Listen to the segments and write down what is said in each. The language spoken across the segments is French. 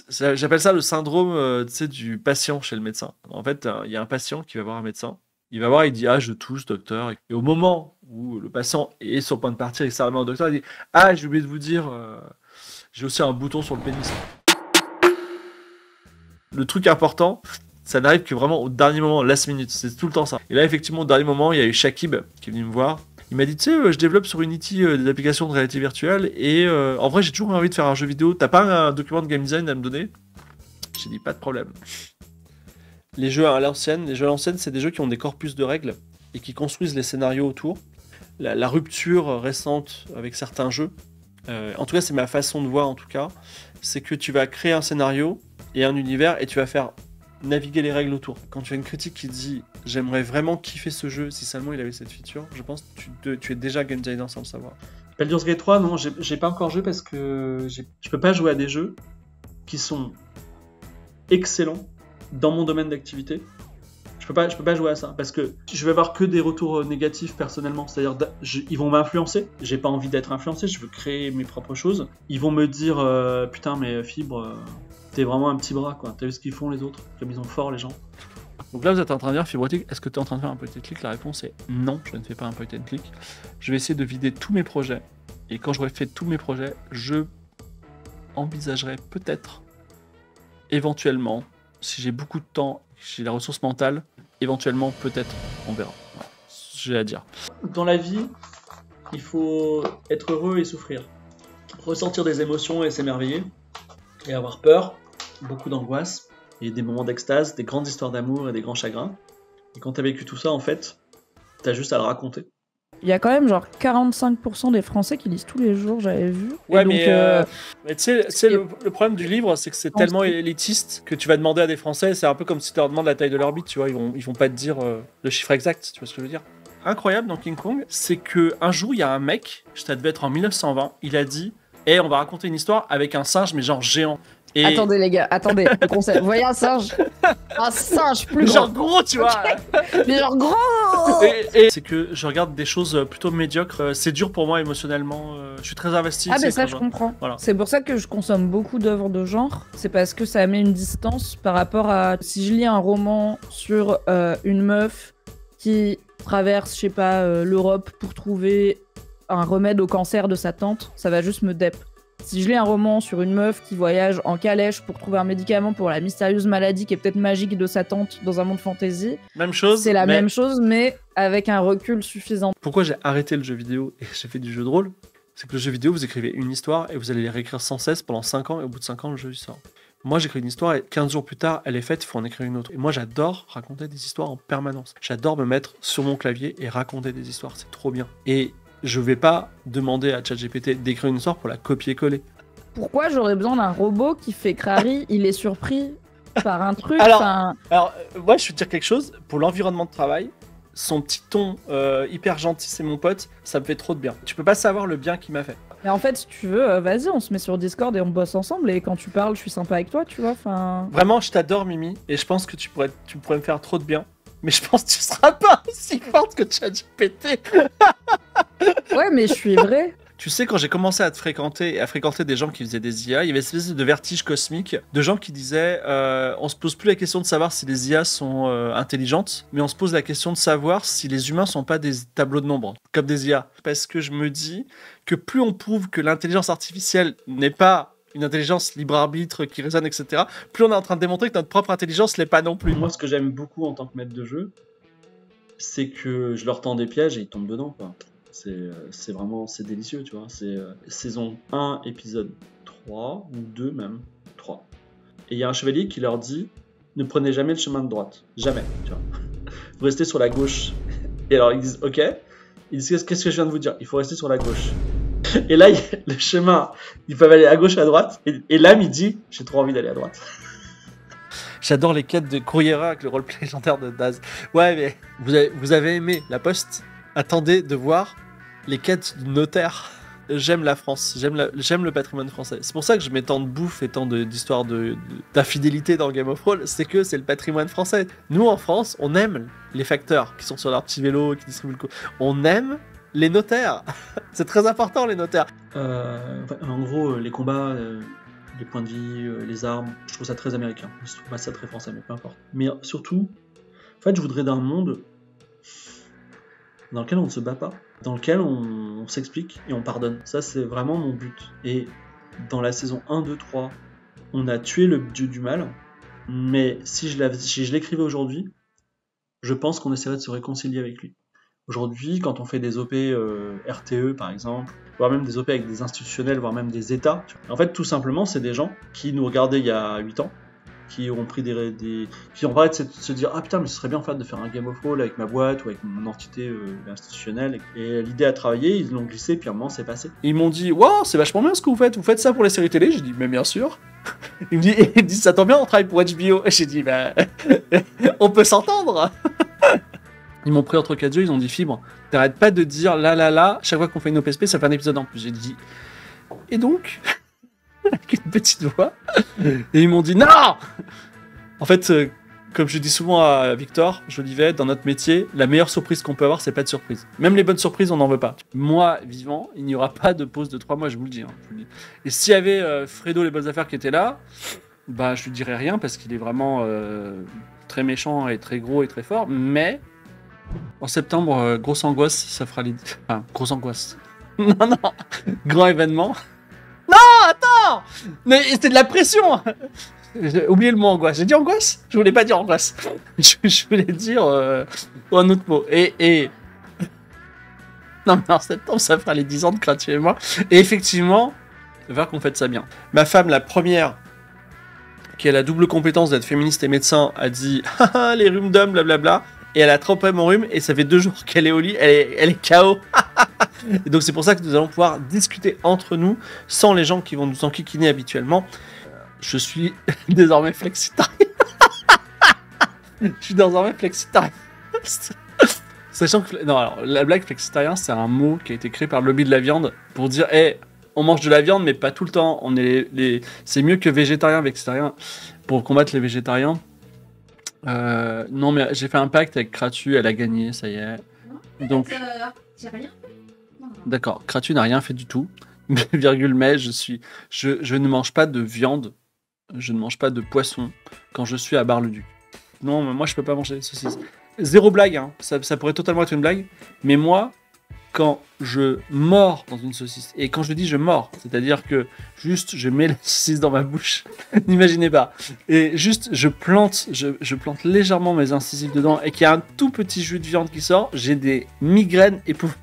J'appelle ça le syndrome tu sais, du patient chez le médecin. En fait, il y a un patient qui va voir un médecin. Il va voir, il dit: «Ah, je tousse, docteur». Et au moment où le patient est sur le point de partir extérieurement au docteur, il dit: «Ah, j'ai oublié de vous dire, j'ai aussi un bouton sur le pénis». Le truc important, ça n'arrive que vraiment au dernier moment, last minute. C'est tout le temps ça. Et là, effectivement, au dernier moment, il y a eu Shakib qui est venu me voir. Il m'a dit, tu sais, je développe sur Unity des applications de réalité virtuelle et en vrai, j'ai toujours envie de faire un jeu vidéo. T'as pas un document de game design à me donner? J'ai dit, pas de problème. Les jeux à l'ancienne, c'est des jeux qui ont des corpus de règles et qui construisent les scénarios autour. La rupture récente avec certains jeux, en tout cas, c'est ma façon de voir, en tout cas, c'est que tu vas créer un scénario et un univers et tu vas faire naviguer les règles autour. Quand tu as une critique qui dit j'aimerais vraiment kiffer ce jeu si seulement il avait cette feature, je pense que tu es déjà game designer sans le savoir. Baldur's Gate 3, non, j'ai pas encore joué parce que je peux pas jouer à des jeux qui sont excellents dans mon domaine d'activité. Je peux pas jouer à ça parce que je vais avoir que des retours négatifs personnellement. C'est-à-dire, ils vont m'influencer. J'ai pas envie d'être influencé. Je veux créer mes propres choses. Ils vont me dire putain, mais Fibre, t'es vraiment un petit bras, quoi. T'as vu ce qu'ils font les autres? Comme ils sont forts, les gens. Donc là, vous êtes en train de dire, Fibrotique, est-ce que tu es en train de faire un point and click? La réponse est non, je ne fais pas un point and click. Je vais essayer de vider tous mes projets. Et quand j'aurai fait tous mes projets, je envisagerai peut-être, éventuellement, si j'ai beaucoup de temps, si j'ai la ressource mentale, éventuellement, peut-être, on verra. Voilà, j'ai à dire. Dans la vie, il faut être heureux et souffrir. Ressentir des émotions et s'émerveiller. Et avoir peur, beaucoup d'angoisse, et des moments d'extase, des grandes histoires d'amour et des grands chagrins. Et quand t'as vécu tout ça, en fait, t'as juste à le raconter. Il y a quand même genre 45% des Français qui lisent tous les jours, j'avais vu. Ouais, mais tu sais, le problème du livre, c'est que c'est tellement élitiste que tu vas demander à des Français, c'est un peu comme si tu leur demandes la taille de leur bite, tu vois, ils vont pas te dire le chiffre exact, tu vois ce que je veux dire. Incroyable dans King Kong, c'est que un jour, il y a un mec, ça devait être en 1920, il a dit « on va raconter une histoire avec un singe, mais genre géant ». Et... Attendez les gars, attendez, le concept. Vous voyez un singe plus grand. Genre gros, tu vois. Mais genre gros. Et c'est que je regarde des choses plutôt médiocres. C'est dur pour moi émotionnellement. Je suis très investi. Ah mais ça je comprends. Voilà. C'est pour ça que je consomme beaucoup d'œuvres de genre. C'est parce que ça met une distance par rapport à... Si je lis un roman sur une meuf qui traverse, je sais pas, l'Europe pour trouver un remède au cancer de sa tante, ça va juste me dep. Si je lis un roman sur une meuf qui voyage en calèche pour trouver un médicament pour la mystérieuse maladie qui est peut-être magique de sa tante dans un monde fantasy, même chose, c'est la même chose, mais avec un recul suffisant. Pourquoi j'ai arrêté le jeu vidéo et j'ai fait du jeu de rôle? C'est que le jeu vidéo, vous écrivez une histoire et vous allez les réécrire sans cesse pendant 5 ans et au bout de 5 ans, le jeu il sort. Moi, j'écris une histoire et 15 jours plus tard, elle est faite, il faut en écrire une autre. Et moi, j'adore raconter des histoires en permanence. J'adore me mettre sur mon clavier et raconter des histoires, c'est trop bien. Et je vais pas demander à ChatGPT d'écrire une histoire pour la copier-coller. Pourquoi j'aurais besoin d'un robot qui fait crari, il est surpris par un truc? Alors, moi, je vais te dire quelque chose. Pour l'environnement de travail, son petit ton hyper gentil, c'est mon pote, ça me fait trop de bien. Tu peux pas savoir le bien qu'il m'a fait. Mais en fait, si tu veux, vas-y, on se met sur Discord et on bosse ensemble. Et quand tu parles, je suis sympa avec toi, tu vois. Vraiment, je t'adore, Mimi, et je pense que tu pourrais me faire trop de bien. Mais je pense que tu seras pas aussi forte que ChatGPT. Ouais, mais je suis vraie. Tu sais, quand j'ai commencé à te fréquenter et à fréquenter des gens qui faisaient des IA, il y avait cette espèce de vertige cosmique de gens qui disaient on se pose plus la question de savoir si les IA sont intelligentes, mais on se pose la question de savoir si les humains sont pas des tableaux de nombres, comme des IA. Parce que je me dis que plus on prouve que l'intelligence artificielle n'est pas une intelligence libre arbitre qui raisonne, etc., plus on est en train de démontrer que notre propre intelligence l'est pas non plus. Moi, ce que j'aime beaucoup en tant que maître de jeu, c'est que je leur tends des pièges et ils tombent dedans, quoi. C'est vraiment, c'est délicieux, tu vois. C'est saison 1, épisode 3, ou 2 même, 3. Et il y a un chevalier qui leur dit ne prenez jamais le chemin de droite. Jamais, tu vois. Vous restez sur la gauche. Et alors ils disent ok. Ils disent qu'est-ce que je viens de vous dire? Il faut rester sur la gauche. Et là, le chemin, ils peuvent aller à gauche, à droite. Et l'âme, il dit j'ai trop envie d'aller à droite. J'adore les quêtes de Courriera avec le roleplay légendaire de Daz. Ouais, mais vous avez aimé La Poste? Attendez de voir les quêtes du notaire. J'aime la France, j'aime le patrimoine français. C'est pour ça que je mets tant de bouffe et tant d'histoires d'infidélité dans Game of Thrones, c'est que c'est le patrimoine français. Nous, en France, on aime les facteurs qui sont sur leur petit vélo, qui distribuent le coup. On aime les notaires. C'est très important, les notaires. En gros, les combats de les points de vie, les armes. Je trouve ça très américain. Je trouve pas ça très français, mais peu importe. Mais surtout, en fait, je voudrais d'un monde dans lequel on ne se bat pas, dans lequel on s'explique et on pardonne. Ça, c'est vraiment mon but. Et dans la saison 1, 2, 3, on a tué le dieu du mal, mais si je l'écrivais aujourd'hui, je pense qu'on essaierait de se réconcilier avec lui. Aujourd'hui, quand on fait des OP RTE par exemple, voire même des OP avec des institutionnels, voire même des États, en fait tout simplement c'est des gens qui nous regardaient il y a 8 ans, qui ont pris qui ont parlé de se dire ah putain mais ce serait bien en fait de faire un Game of Roll avec ma boîte ou avec mon entité institutionnelle, et l'idée a travaillé, ils l'ont glissé, puis à un moment c'est passé. Ils m'ont dit waouh c'est vachement bien ce que vous faites ça pour les séries télé? J'ai dit mais bien sûr. Ils me disent ça tombe bien, on travaille pour HBO. J'ai dit bah on peut s'entendre. Ils m'ont pris entre quatre yeux, ils ont dit Fibre, t'arrêtes pas de dire là, chaque fois qu'on fait une OPSP, ça fait un épisode en plus. J'ai dit et donc avec une petite voix. Et ils m'ont dit non. En fait, comme je dis souvent à Victor Jolivet, dans notre métier, la meilleure surprise qu'on peut avoir, c'est pas de surprise. Même les bonnes surprises, on n'en veut pas. Moi, vivant, il n'y aura pas de pause de 3 mois, je vous le dis. Et s'il y avait Fredo Les Bonnes Affaires qui était là, bah je lui dirais rien parce qu'il est vraiment très méchant et très gros et très fort. Mais en septembre, grosse angoisse, ça fera les... Enfin, grosse angoisse. Non, grand événement. Non, attends. Mais c'était de la pression. J'ai oublié le mot angoisse. J'ai dit angoisse? Je voulais pas dire angoisse. Je voulais dire un autre mot. Et... Non, mais en septembre, ça fera les 10 ans de Gratuit et moi. Et effectivement, il va falloir qu'on fête ça bien. Ma femme, la première, qui a la double compétence d'être féministe et médecin, a dit « Haha, les rhumes d'hommes, blablabla ». Et elle a trempé mon rhume, et ça fait 2 jours qu'elle est au lit, elle est KO. Et donc c'est pour ça que nous allons pouvoir discuter entre nous, sans les gens qui vont nous enquiquiner habituellement. Je suis désormais flexitarien. Je suis désormais flexitarien. Sachant que... Non, alors, la blague flexitarien, c'est un mot qui a été créé par le lobby de la viande, pour dire, hey, on mange de la viande, mais pas tout le temps. On est C'est mieux que végétarien, vexitarien, pour combattre les végétariens. Non, mais j'ai fait un pacte avec Kratu, elle a gagné, ça y est. Donc, j'ai rien. D'accord, Kratu n'a rien fait du tout. Virgule, mais je ne mange pas de viande, je ne mange pas de poisson quand je suis à Bar-le-Duc. Non, mais moi je peux pas manger de saucisses. Zéro blague, hein. Ça pourrait totalement être une blague, mais moi, quand je mords dans une saucisse, et quand je dis je mords, c'est-à-dire que juste je mets la saucisse dans ma bouche, n'imaginez pas, et juste je plante légèrement mes incisives dedans, et qu'il y a un tout petit jus de viande qui sort, j'ai des migraines épouvantables.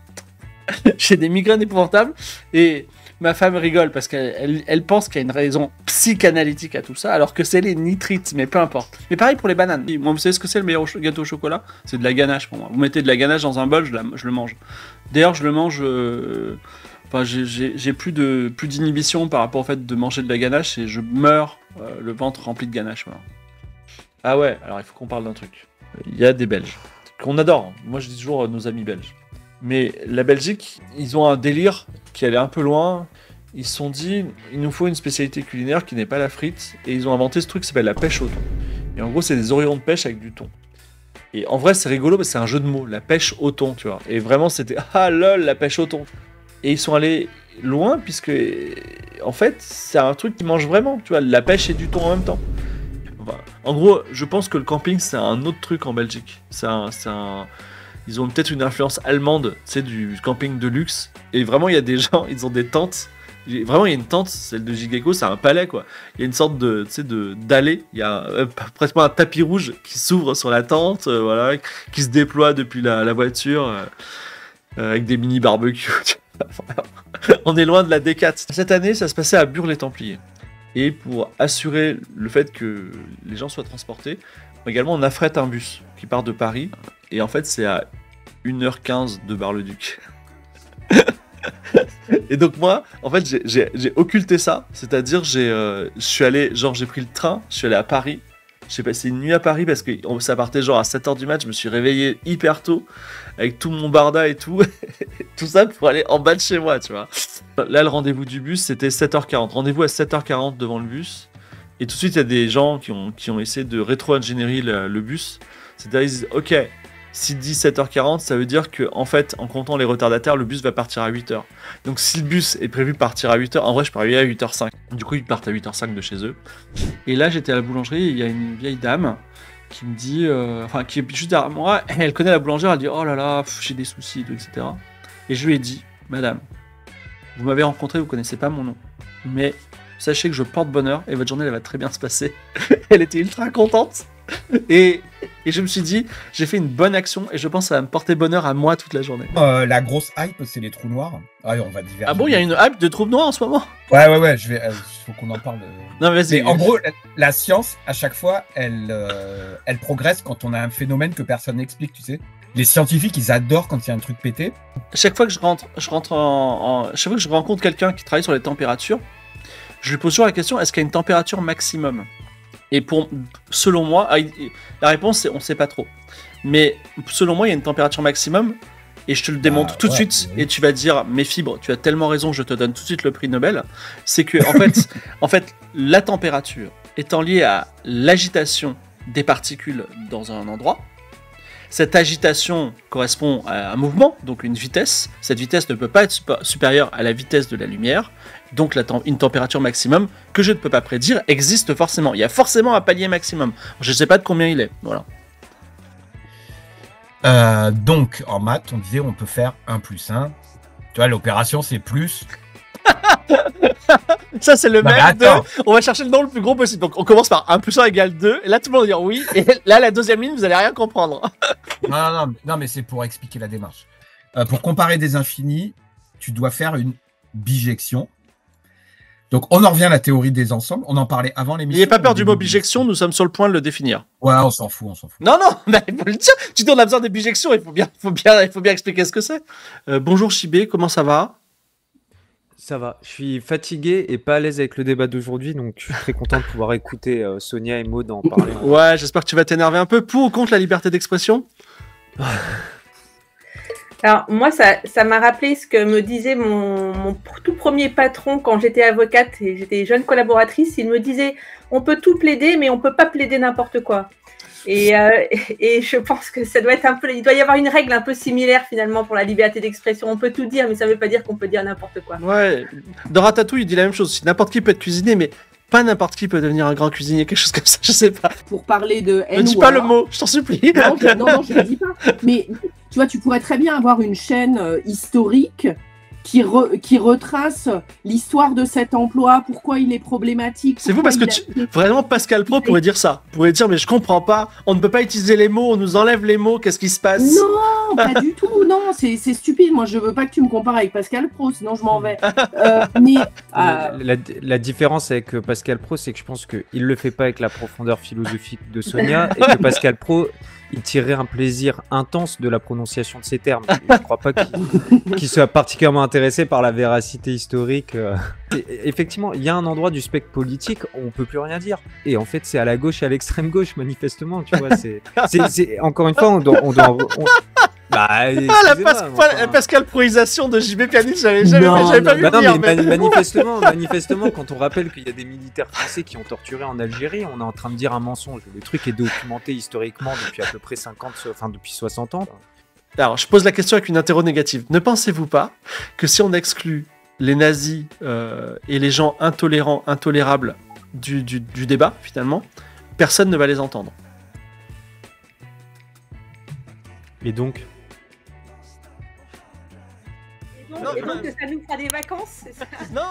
J'ai des migraines épouvantables, et ma femme rigole parce qu'elle pense qu'il y a une raison psychanalytique à tout ça, alors que c'est les nitrites, mais peu importe. Mais pareil pour les bananes. Moi, vous savez ce que c'est le meilleur gâteau au chocolat? C'est de la ganache pour moi. Vous mettez de la ganache dans un bol, je le mange. D'ailleurs, je le mange... Enfin, j'ai plus d'inhibition par rapport au fait de manger de la ganache, et je meurs le ventre rempli de ganache. Voilà. Ah ouais, alors il faut qu'on parle d'un truc. Il y a des Belges, qu'on adore. Moi, je dis toujours nos amis belges. Mais la Belgique, ils ont un délire qui allait un peu loin. Ils se sont dit, il nous faut une spécialité culinaire qui n'est pas la frite. Et ils ont inventé ce truc qui s'appelle la pêche au thon. Et en gros, c'est des oreillons de pêche avec du thon. Et en vrai, c'est rigolo parce que c'est un jeu de mots, la pêche au thon, tu vois. Et vraiment, c'était, ah lol, la pêche au thon. Et ils sont allés loin puisque, en fait, c'est un truc qu'ils mangent vraiment, tu vois, la pêche et du thon en même temps. Enfin, en gros, je pense que le camping, c'est un autre truc en Belgique. Ils ont peut-être une influence allemande, tu sais, du camping de luxe. Et vraiment, il y a des gens, ils ont des tentes. Vraiment, il y a une tente, celle de Gigeko, c'est un palais, quoi. Il y a une sorte de, tu sais, d'allée. Il y a presque un tapis rouge qui s'ouvre sur la tente, voilà, qui se déploie depuis la voiture, avec des mini barbecues. On est loin de la D4. Cette année, ça se passait à Bure-les-Templiers. Et pour assurer le fait que les gens soient transportés, également, on affrète un bus qui part de Paris. Et en fait, c'est à 1h15 de Bar-le-Duc. Et donc moi, en fait, j'ai occulté ça. C'est-à-dire, j'ai pris le train, je suis allé à Paris. J'ai passé une nuit à Paris parce que ça partait genre à 7h du mat. Je me suis réveillé hyper tôt avec tout mon barda et tout. Tout ça pour aller en bas de chez moi, tu vois. Là, le rendez-vous du bus, c'était 7h40. Rendez-vous à 7h40 devant le bus. Et tout de suite, il y a des gens qui ont essayé de rétro-ingénierie le bus. C'est-à-dire, ils disent, ok, s'il dit 7h40, ça veut dire que, en fait, en comptant les retardataires, le bus va partir à 8h. Donc, si le bus est prévu partir à 8h, en vrai, je peux arriver à 8h05. Du coup, ils partent à 8h05 de chez eux. Et là, j'étais à la boulangerie et il y a une vieille dame qui me dit, qui est juste derrière moi, elle connaît la boulangère, elle dit, oh là là, j'ai des soucis, etc. Et je lui ai dit, madame, vous m'avez rencontré, vous connaissez pas mon nom, mais sachez que je porte bonheur et votre journée elle va très bien se passer. Elle était ultra contente et je me suis dit j'ai fait une bonne action et je pense que ça va me porter bonheur à moi toute la journée. La grosse hype c'est les trous noirs. Ah, on va diverger. Ah bon, il y a une hype de trous noirs en ce moment? Ouais, faut qu'on en parle. Non, mais vas-y. En gros, la science à chaque fois elle progresse quand on a un phénomène que personne n'explique, tu sais. Les scientifiques, ils adorent quand il y a un truc pété. Chaque fois que chaque fois que je rencontre quelqu'un qui travaille sur les températures, je lui pose toujours la question, est-ce qu'il y a une température maximum? Et selon moi, la réponse c'est on sait pas trop. Mais selon moi, il y a une température maximum et je te le démontre tout de suite et tu vas dire, mes fibres, tu as tellement raison, je te donne tout de suite le prix Nobel. C'est que en fait, la température étant liée à l'agitation des particules dans un endroit, cette agitation correspond à un mouvement, donc une vitesse. Cette vitesse ne peut pas être supérieure à la vitesse de la lumière. Donc une température maximum que je ne peux pas prédire existe forcément. Il y a forcément un palier maximum. Je ne sais pas de combien il est. Voilà. Donc en maths, on disait on peut faire 1 plus 1. Tu vois, l'opération c'est plus. Ça c'est le même on va chercher le nom le plus gros possible. Donc on commence par 1 plus 1 égale 2. Et là tout le monde va dire oui. Et là la deuxième ligne vous allez rien comprendre. Non, mais c'est pour expliquer la démarche. Pour comparer des infinis, tu dois faire une bijection. Donc on en revient à la théorie des ensembles. On en parlait avant l'émission. N'ayez pas peur du mot bijection, nous sommes sur le point de le définir. Ouais, on s'en fout. Non, mais il faut le dire. Tu dis on a besoin des bijections, il faut bien expliquer ce que c'est. Bonjour Chibé, comment ça va? Ça va, je suis fatigué et pas à l'aise avec le débat d'aujourd'hui, donc je suis très content de pouvoir écouter Sonia et Maud en parler. Ouais, j'espère que tu vas t'énerver un peu. Pour ou contre la liberté d'expression? Alors moi, ça m'a rappelé ce que me disait mon tout premier patron quand j'étais avocate et j'étais jeune collaboratrice. Il me disait, on peut tout plaider, mais on peut pas plaider n'importe quoi. Et je pense que ça doit être un peu, il doit y avoir une règle un peu similaire finalement pour la liberté d'expression. On peut tout dire, mais ça veut pas dire qu'on peut dire n'importe quoi. Ouais, dans Ratatouille, il dit la même chose. N'importe qui peut être cuisinier, mais pas n'importe qui peut devenir un grand cuisinier, quelque chose comme ça, je sais pas. Pour parler de Ne dis pas le mot, je t'en supplie. Non, je le dis pas. Mais tu vois, tu pourrais très bien avoir une chaîne historique qui retrace l'histoire de cet emploi, pourquoi il est problématique. C'est fou parce que vraiment Pascal Pro pourrait dire ça. Pourrait dire mais je comprends pas, on ne peut pas utiliser les mots, on nous enlève les mots, qu'est-ce qui se passe? Non, pas du tout, non, c'est stupide. Moi je veux pas que tu me compares avec Pascal Pro, sinon je m'en vais. La différence avec Pascal Pro, c'est que je pense qu'il le fait pas avec la profondeur philosophique de Sonia et que Pascal Pro, il tirerait un plaisir intense de la prononciation de ces termes. Je ne crois pas qu'il soit particulièrement intéressé par la véracité historique. Effectivement, il y a un endroit du spectre politique où on ne peut plus rien dire. Et en fait, c'est à la gauche et à l'extrême gauche, manifestement. Tu vois, encore une fois, la Pascal Proisation de JB Pianiste, j'avais pas vu venir. Manifestement, quand on rappelle qu'il y a des militaires français qui ont torturé en Algérie, on est en train de dire un mensonge. Le truc est documenté historiquement depuis à peu près depuis 60 ans. Alors, je pose la question avec une interro négative. Ne pensez-vous pas que si on exclut les nazis et les gens intolérants, intolérables du débat, finalement, personne ne va les entendre? Et donc Et donc que ça nous fera des vacances, c'est ça? Non.